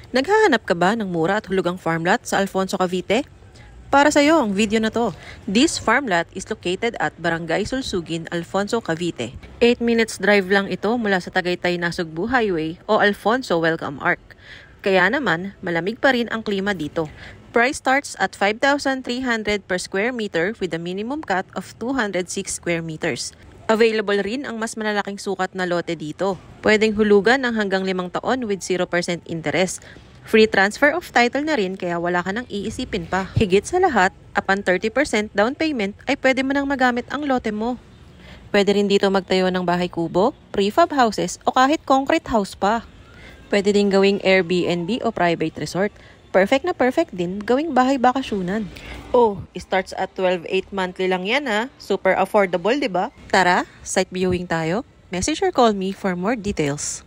Naghahanap ka ba ng mura at hulugang farm lot sa Alfonso, Cavite? Para sa iyo ang video na to. This farm lot is located at Barangay Sulsugin, Alfonso, Cavite. 8 minutes drive lang ito mula sa Tagaytay-Nasugbu Highway o Alfonso Welcome Arc. Kaya naman, malamig pa rin ang klima dito. Price starts at 5,300 per square meter with a minimum cut of 206 square meters. Available rin ang mas malalaking sukat na lote dito. Pwedeng hulugan ng hanggang 5 taon with 0% interest. Free transfer of title na rin kaya wala ka nang iisipin pa. Higit sa lahat, upon 30% down payment ay pwede mo nang magamit ang lote mo. Pwede rin dito magtayo ng bahay kubo, prefab houses o kahit concrete house pa. Pwede din gawing Airbnb o private resort. Perfect na perfect din gawing bahay bakasyunan. Oh, starts at 12,800 monthly lang yan ha. Super affordable, di ba? Tara, site viewing tayo. Message or call me for more details.